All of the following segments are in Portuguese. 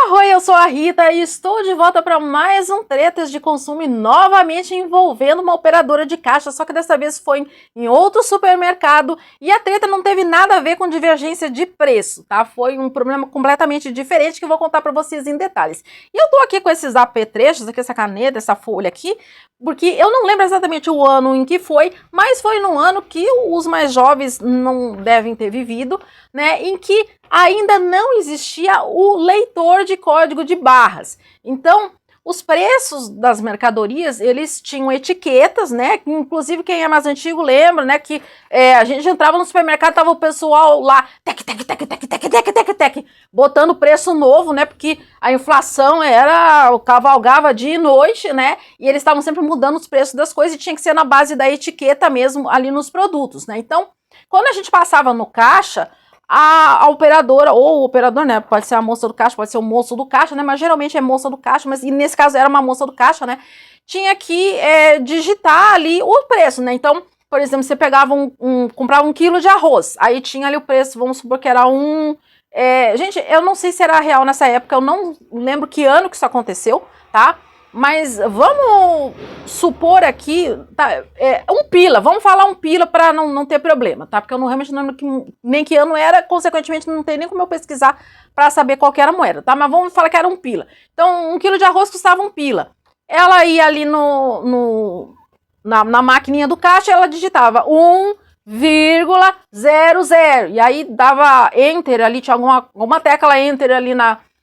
Oi, eu sou a Rita e estou de volta para mais um Tretas de Consumo e novamente envolvendo uma operadora de caixa, só que dessa vez foi em outro supermercado e a treta não teve nada a ver com divergência de preço, tá? Foi um problema completamente diferente que eu vou contar para vocês em detalhes. E eu tô aqui com esses apetrechos, aqui essa caneta, essa folha aqui, porque eu não lembro exatamente o ano em que foi, mas foi num ano que os mais jovens não devem ter vivido, né, em que ainda não existia o leitor de código de barras. Então, os preços das mercadorias, eles tinham etiquetas, né, inclusive quem é mais antigo lembra, né, que a gente entrava no supermercado, tava o pessoal lá, tec, tec, tec, tec, tec, tec, tec, tec, botando preço novo, né, porque a inflação cavalgava dia e noite, né, e eles estavam sempre mudando os preços das coisas e tinha que ser na base da etiqueta mesmo ali nos produtos, né. Então, quando a gente passava no caixa, a operadora, ou o operador, né, pode ser a moça do caixa, pode ser o moço do caixa, né, mas geralmente é moça do caixa, mas e nesse caso era uma moça do caixa, né, tinha que digitar ali o preço, né, então, por exemplo, você pegava comprava 1 quilo de arroz, aí tinha ali o preço, vamos supor que era gente, eu não sei se era real nessa época, eu não lembro que ano que isso aconteceu, tá, mas vamos supor aqui, tá, 1 pila, vamos falar 1 pila para não ter problema, tá? Porque eu realmente não lembro nem que ano era, consequentemente não tem nem como eu pesquisar para saber qual que era a moeda, tá? Mas vamos falar que era 1 pila. Então, 1 quilo de arroz custava 1 pila. Ela ia ali na maquininha do caixa, ela digitava 1,00 e aí dava enter ali, tinha alguma tecla enter ali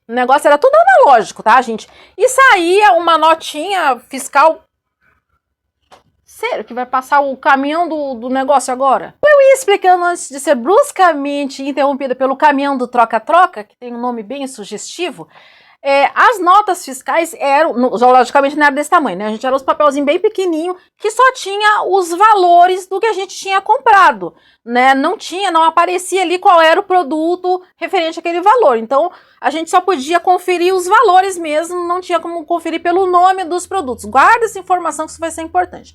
o negócio, era tudo analógico, tá, gente? E saía uma notinha fiscal. Sério que vai passar o caminhão do negócio agora? Eu ia explicando antes de ser bruscamente interrompida pelo caminhão do troca-troca, que tem um nome bem sugestivo. As notas fiscais eram, logicamente não era desse tamanho, né? A gente era os papelzinhos bem pequenininho, que só tinha os valores do que a gente tinha comprado, né? Não aparecia ali qual era o produto referente àquele valor. Então, a gente só podia conferir os valores mesmo, não tinha como conferir pelo nome dos produtos. Guarda essa informação que isso vai ser importante.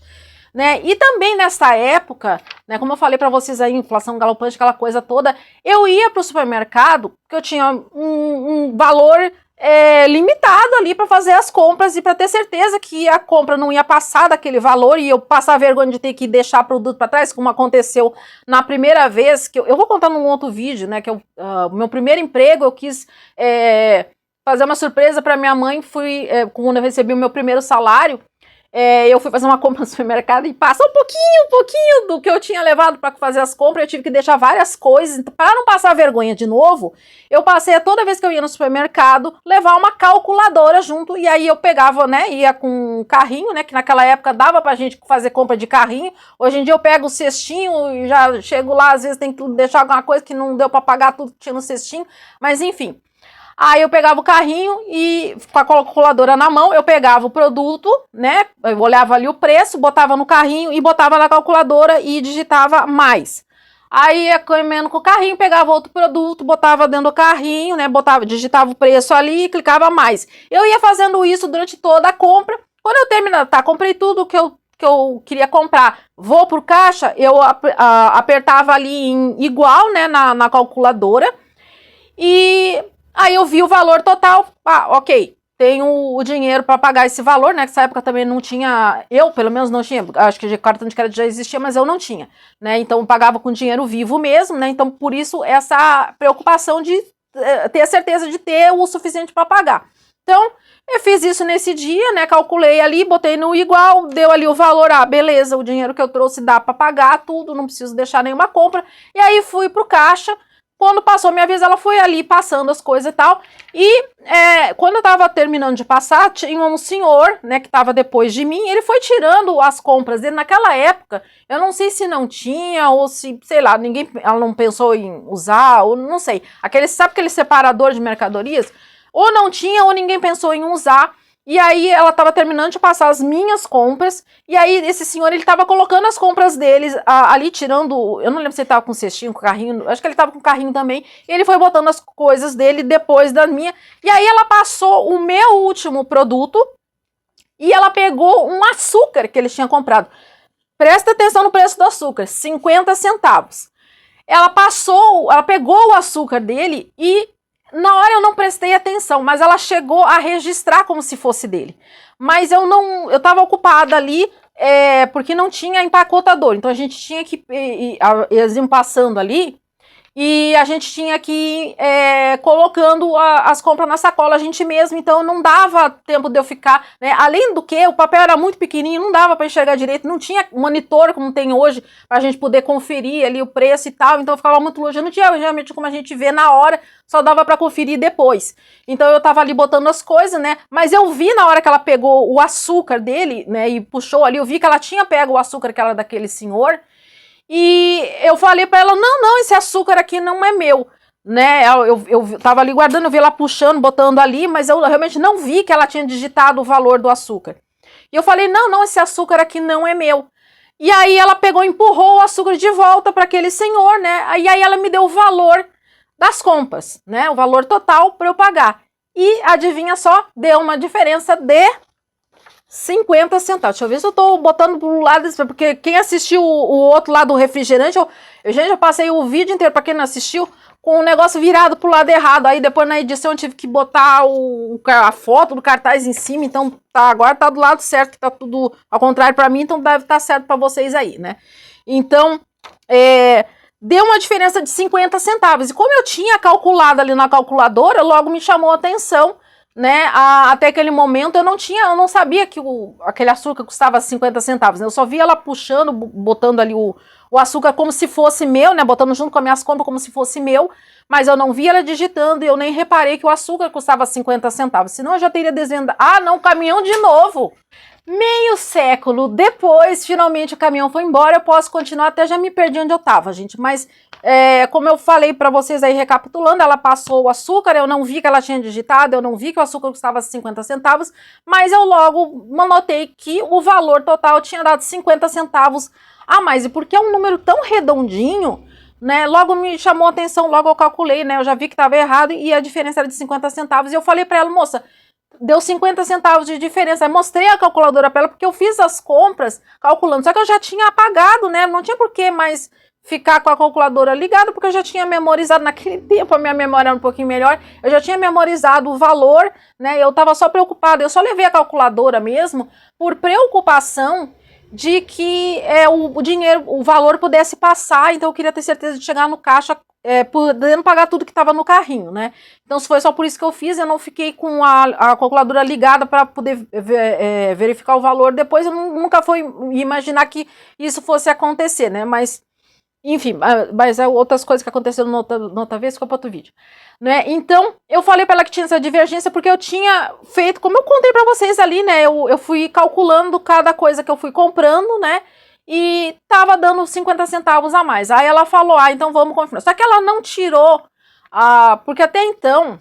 Né? E também nessa época, né, como eu falei para vocês aí, inflação galopante, aquela coisa toda, eu ia para o supermercado, porque eu tinha um valor limitado ali para fazer as compras e para ter certeza que a compra não ia passar daquele valor e eu passar vergonha de ter que deixar produto para trás, como aconteceu na primeira vez, que eu vou contar num outro vídeo, né, que meu primeiro emprego, eu quis fazer uma surpresa para minha mãe, quando eu recebi o meu primeiro salário, eu fui fazer uma compra no supermercado e passou um pouquinho do que eu tinha levado para fazer as compras, eu tive que deixar várias coisas, então, para não passar vergonha de novo, eu passei toda vez que eu ia no supermercado, levar uma calculadora junto, e aí eu pegava, né, ia com um carrinho, né, que naquela época dava pra gente fazer compra de carrinho, hoje em dia eu pego o cestinho e já chego lá, às vezes tem que deixar alguma coisa que não deu para pagar tudo que tinha no cestinho, mas enfim. Aí eu pegava o carrinho e com a calculadora na mão, eu pegava o produto, né, eu olhava ali o preço, botava no carrinho e botava na calculadora e digitava mais. Aí ia comendo com o carrinho, pegava outro produto, botava dentro do carrinho, né, digitava o preço ali e clicava mais. Eu ia fazendo isso durante toda a compra. Quando eu terminar, tá, comprei tudo que eu queria comprar, vou pro caixa, eu apertava ali em igual, né, na calculadora e aí eu vi o valor total, ok, tenho o dinheiro para pagar esse valor, né, que nessa época também não tinha, eu pelo menos não tinha, acho que cartão de crédito já existia, mas eu não tinha, né, então eu pagava com dinheiro vivo mesmo, né, então por isso essa preocupação de ter a certeza de ter o suficiente para pagar. Então, eu fiz isso nesse dia, né, calculei ali, botei no igual, deu ali o valor, beleza, o dinheiro que eu trouxe dá para pagar tudo, não preciso deixar nenhuma compra, e aí fui pro caixa. Quando passou minha vez, ela foi ali passando as coisas e tal. E quando eu tava terminando de passar, tinha um senhor, né, que tava depois de mim, ele foi tirando as compras dele. Naquela época, eu não sei se não tinha, ou se, sei lá, ela não pensou em usar, ou não sei. Sabe aquele separador de mercadorias? Ou não tinha, ou ninguém pensou em usar. E aí ela estava terminando de passar as minhas compras, e aí esse senhor, ele estava colocando as compras deles ali, tirando, eu não lembro se ele estava com cestinho, com carrinho, acho que ele estava com carrinho também, e ele foi botando as coisas dele depois da minha, e aí ela passou o meu último produto, e ela pegou um açúcar que ele tinha comprado. Presta atenção no preço do açúcar, 50 centavos. Ela pegou o açúcar dele e Na hora eu não prestei atenção, mas ela chegou a registrar como se fosse dele. Mas eu estava ocupada ali, porque não tinha empacotador. Então a gente tinha que eles iam passando ali e a gente tinha que ir colocando as compras na sacola a gente mesmo, então não dava tempo de eu ficar, né? Além do que, o papel era muito pequenininho, não dava para enxergar direito, não tinha monitor como tem hoje, para a gente poder conferir ali o preço e tal, então ficava muito longe, não tinha realmente como a gente ver na hora, só dava para conferir depois. Então eu tava ali botando as coisas, né? Mas eu vi na hora que ela pegou o açúcar dele, né, e puxou ali, eu vi que ela tinha pego o açúcar que era daquele senhor. E eu falei pra ela, não, esse açúcar aqui não é meu, né, eu tava ali guardando, eu vi ela puxando, botando ali, mas eu realmente não vi que ela tinha digitado o valor do açúcar. E eu falei, não, esse açúcar aqui não é meu. E aí ela pegou e empurrou o açúcar de volta para aquele senhor, né, e aí ela me deu o valor das compras, né, o valor total para eu pagar. E adivinha só, deu uma diferença de 50 centavos. Deixa eu ver se eu tô botando pro lado, porque quem assistiu o outro lado do refrigerante, gente, eu passei o vídeo inteiro, pra quem não assistiu, com o negócio virado pro lado errado. Aí depois na edição eu tive que botar a foto do cartaz em cima, então agora tá do lado certo, que tá tudo ao contrário pra mim, então deve estar certo pra vocês aí, né? Então, deu uma diferença de 50 centavos. E como eu tinha calculado ali na calculadora, logo me chamou a atenção, né, até aquele momento eu não sabia que aquele açúcar custava 50 centavos, né? Eu só via ela puxando, botando ali o açúcar como se fosse meu, né, botando junto com as minhas compras como se fosse meu, mas eu não via ela digitando e eu nem reparei que o açúcar custava 50 centavos, senão eu já teria desvendado. Ah, não, caminhão de novo! Meio século depois, finalmente o caminhão foi embora, eu posso continuar, até já me perdi onde eu tava, gente, mas como eu falei pra vocês aí, recapitulando, ela passou o açúcar, eu não vi que ela tinha digitado, eu não vi que o açúcar custava 50 centavos, mas eu logo notei que o valor total tinha dado 50 centavos a mais, e porque é um número tão redondinho, né, logo me chamou a atenção, logo eu calculei, né, eu já vi que estava errado e a diferença era de 50 centavos, e eu falei pra ela, moça, deu 50 centavos de diferença. Eu mostrei a calculadora para ela, porque eu fiz as compras calculando. Só que eu já tinha apagado, né? Não tinha por que mais ficar com a calculadora ligada, porque eu já tinha memorizado. Naquele tempo a minha memória era um pouquinho melhor. Eu já tinha memorizado o valor, né? Eu estava só preocupada. Eu só levei a calculadora mesmo por preocupação de que o dinheiro, o valor pudesse passar. Então eu queria ter certeza de chegar no caixa podendo pagar tudo que estava no carrinho, né? Então, se foi só por isso que eu fiz, eu não fiquei com a calculadora ligada para poder verificar o valor. Depois, eu nunca fui imaginar que isso fosse acontecer, né? Mas, enfim, mas outras coisas que aconteceram noutra vez, ficou para outro vídeo, né? Então, eu falei para ela que tinha essa divergência porque eu tinha feito, como eu contei para vocês ali, né? Eu fui calculando cada coisa que eu fui comprando, né? E tava dando 50 centavos a mais. Aí ela falou, então vamos confirmar. Só que ela não tirou, porque até então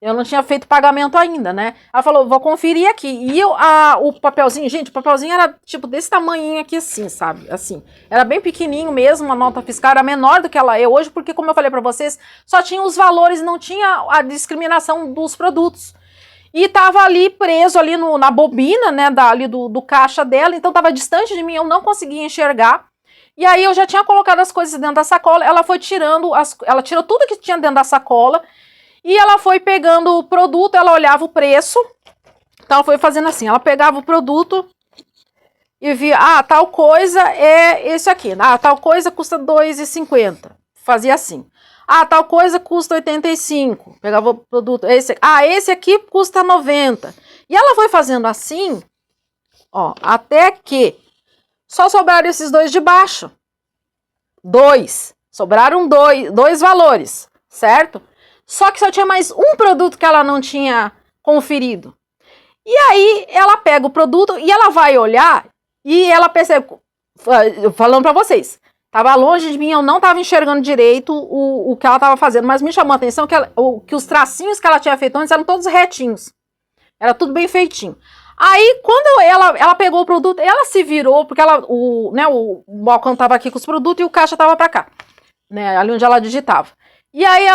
eu não tinha feito pagamento ainda, né? Ela falou, vou conferir aqui. E o papelzinho, gente, o papelzinho era tipo desse tamanhinho aqui assim, sabe? Assim, era bem pequenininho mesmo, a nota fiscal era menor do que ela é hoje, porque como eu falei pra vocês, só tinha os valores, não tinha a discriminação dos produtos. E tava ali preso ali na bobina, né, ali do caixa dela, então tava distante de mim, eu não conseguia enxergar. E aí eu já tinha colocado as coisas dentro da sacola, ela foi tirando, ela tirou tudo que tinha dentro da sacola, e ela foi pegando o produto, ela olhava o preço, então ela foi fazendo assim, ela pegava o produto e via, tal coisa é esse aqui, tal coisa custa R$2,50, fazia assim. Tal coisa custa 85. Pegava o produto. Esse aqui custa 90. E ela foi fazendo assim, ó, até que só sobraram esses dois de baixo. Sobraram dois valores, certo? Só que só tinha mais um produto que ela não tinha conferido. E aí ela pega o produto e ela vai olhar e ela percebe, falando pra vocês, tava longe de mim, eu não tava enxergando direito o que ela tava fazendo, mas me chamou a atenção que os tracinhos que ela tinha feito antes eram todos retinhos. Era tudo bem feitinho. Aí, quando ela pegou o produto, ela se virou, porque o balcão tava aqui com os produtos e o caixa tava pra cá, né, ali onde ela digitava. E aí,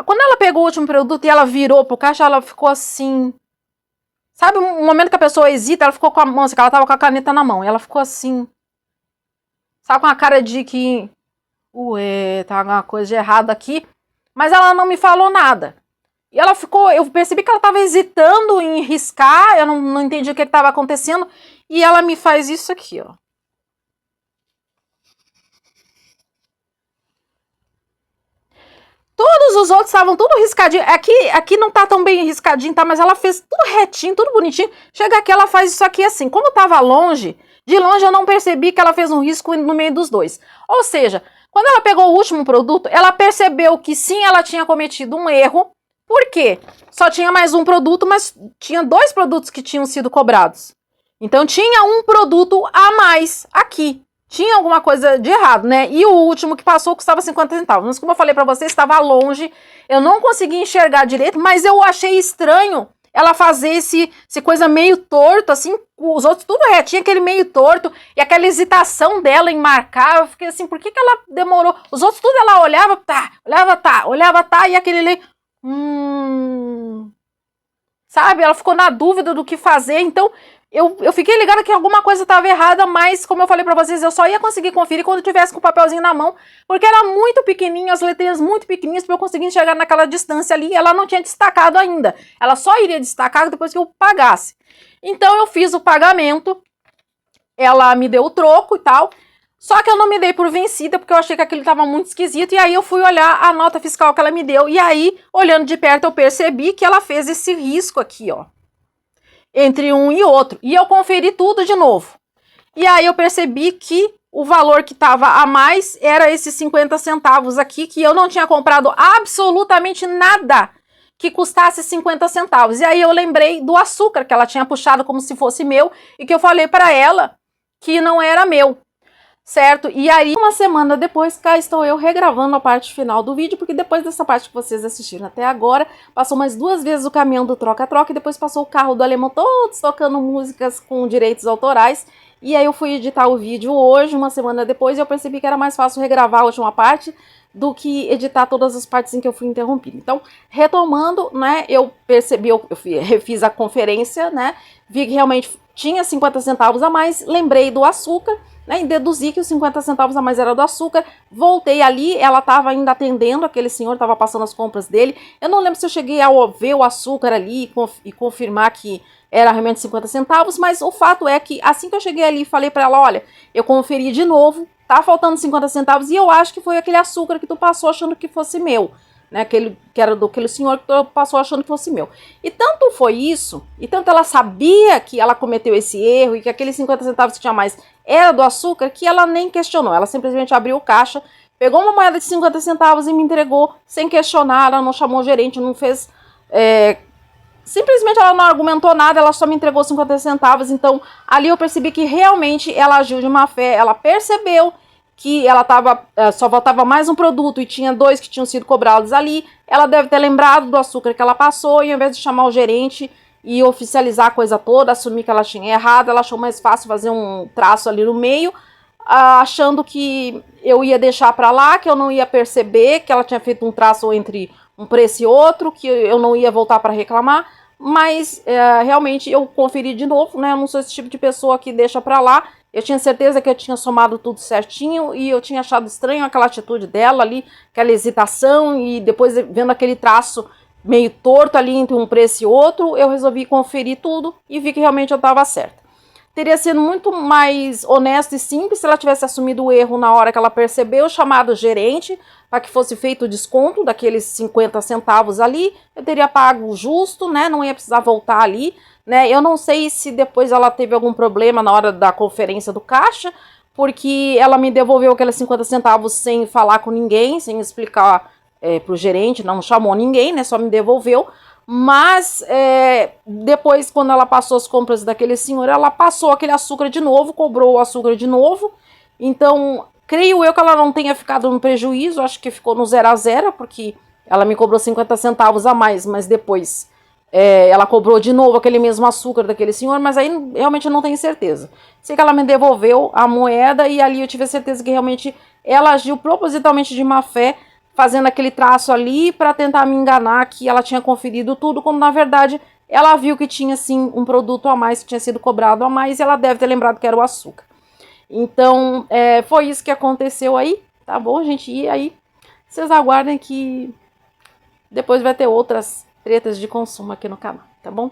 quando ela pegou o último produto e ela virou pro caixa, ela ficou assim... Sabe, um momento que a pessoa hesita, ela ficou com a mão, assim, que ela tava com a caneta na mão, e ela ficou assim... Sabe, com a cara de que... tá alguma coisa de errado aqui. Mas ela não me falou nada. E ela ficou, eu percebi que ela estava hesitando em riscar, eu não entendi o que estava acontecendo. E ela me faz isso aqui, ó. Todos os outros estavam tudo riscadinho. Aqui não tá tão bem riscadinho, tá? Mas ela fez tudo retinho, tudo bonitinho. Chega aqui, ela faz isso aqui assim. Como tava longe, de longe eu não percebi que ela fez um risco no meio dos dois. Ou seja, quando ela pegou o último produto, ela percebeu que sim, ela tinha cometido um erro. Por quê? Só tinha mais um produto, mas tinha 2 produtos que tinham sido cobrados. Então tinha um produto a mais aqui. Tinha alguma coisa de errado, né? E o último que passou custava 50 centavos. Mas como eu falei pra você, estava longe. Eu não consegui enxergar direito, mas eu achei estranho ela fazer esse coisa meio torto, assim, os outros tudo retinho, aquele meio torto, e aquela hesitação dela em marcar. Eu fiquei assim, por que ela demorou? Os outros tudo ela olhava, tá, e aquele sabe? Ela ficou na dúvida do que fazer, então eu fiquei ligada que alguma coisa estava errada, mas como eu falei pra vocês, eu só ia conseguir conferir quando eu tivesse com o papelzinho na mão, porque era muito pequenininho, as letrinhas muito pequenininhas para eu conseguir enxergar naquela distância ali, e ela não tinha destacado ainda. Ela só iria destacar depois que eu pagasse. Então eu fiz o pagamento, ela me deu o troco e tal, só que eu não me dei por vencida, porque eu achei que aquilo estava muito esquisito, e aí eu fui olhar a nota fiscal que ela me deu, e aí, olhando de perto, eu percebi que ela fez esse risco aqui, ó, entre um e outro. E eu conferi tudo de novo. E aí eu percebi que o valor que estava a mais era esses 50 centavos aqui, que eu não tinha comprado absolutamente nada que custasse 50 centavos. E aí eu lembrei do açúcar, que ela tinha puxado como se fosse meu, e que eu falei para ela que não era meu. Certo? E aí, uma semana depois, cá estou eu regravando a parte final do vídeo, porque depois dessa parte que vocês assistiram até agora, passou mais 2 vezes o caminhão do troca-troca e depois passou o carro do alemão, todos tocando músicas com direitos autorais. E aí eu fui editar o vídeo hoje, uma semana depois, e eu percebi que era mais fácil regravar a última parte do que editar todas as partes em que eu fui interrompida. Então, retomando, né, eu percebi, eu refiz a conferência, né, vi que realmente tinha 50 centavos a mais, lembrei do açúcar, né, e deduzi que os 50 centavos a mais era do açúcar. Voltei ali, ela estava ainda atendendo, aquele senhor estava passando as compras dele. Eu não lembro se eu cheguei a ver o açúcar ali e confirmar que era realmente 50 centavos, mas o fato é que assim que eu cheguei ali, falei para ela, olha, eu conferi de novo, tá faltando 50 centavos e eu acho que foi aquele açúcar que tu passou achando que fosse meu, né, aquele que era daquele senhor que tu passou achando que fosse meu. E tanto foi isso, e tanto ela sabia que ela cometeu esse erro e que aqueles 50 centavos que tinha mais era do açúcar, que ela nem questionou. Ela simplesmente abriu o caixa, pegou uma moeda de 50 centavos e me entregou sem questionar. Ela não chamou o gerente, não fez... simplesmente ela não argumentou nada, ela só me entregou 50 centavos. Então ali eu percebi que realmente ela agiu de má fé. Ela percebeu que ela só faltava mais um produto e tinha 2 que tinham sido cobrados ali. Ela deve ter lembrado do açúcar que ela passou e ao invés de chamar o gerente e oficializar a coisa toda, assumir que ela tinha errado, ela achou mais fácil fazer um traço ali no meio, achando que eu ia deixar pra lá, que eu não ia perceber que ela tinha feito um traço entre um preço e outro, que eu não ia voltar para reclamar, mas realmente eu conferi de novo, né, eu não sou esse tipo de pessoa que deixa pra lá. Eu tinha certeza que eu tinha somado tudo certinho e eu tinha achado estranho aquela atitude dela ali, aquela hesitação, e depois vendo aquele traço meio torto ali entre um preço e outro, eu resolvi conferir tudo e vi que realmente eu estava certa. Teria sido muito mais honesto e simples se ela tivesse assumido o erro na hora que ela percebeu, chamado o gerente para que fosse feito o desconto daqueles 50 centavos ali, eu teria pago justo, né, não ia precisar voltar ali, né. Eu não sei se depois ela teve algum problema na hora da conferência do caixa, porque ela me devolveu aqueles 50 centavos sem falar com ninguém, sem explicar pro gerente, não chamou ninguém, né, só me devolveu. Mas depois, quando ela passou as compras daquele senhor, ela passou aquele açúcar de novo, cobrou o açúcar de novo. Então, creio eu que ela não tenha ficado no prejuízo, acho que ficou no 0 a 0, porque ela me cobrou 50 centavos a mais, mas depois ela cobrou de novo aquele mesmo açúcar daquele senhor, mas aí realmente eu não tenho certeza. Sei que ela me devolveu a moeda e ali eu tive certeza que realmente ela agiu propositalmente de má fé, fazendo aquele traço ali para tentar me enganar que ela tinha conferido tudo, quando na verdade ela viu que tinha sim um produto a mais que tinha sido cobrado a mais e ela deve ter lembrado que era o açúcar. Então foi isso que aconteceu aí, tá bom, gente? E aí vocês aguardem que depois vai ter outras tretas de consumo aqui no canal, tá bom?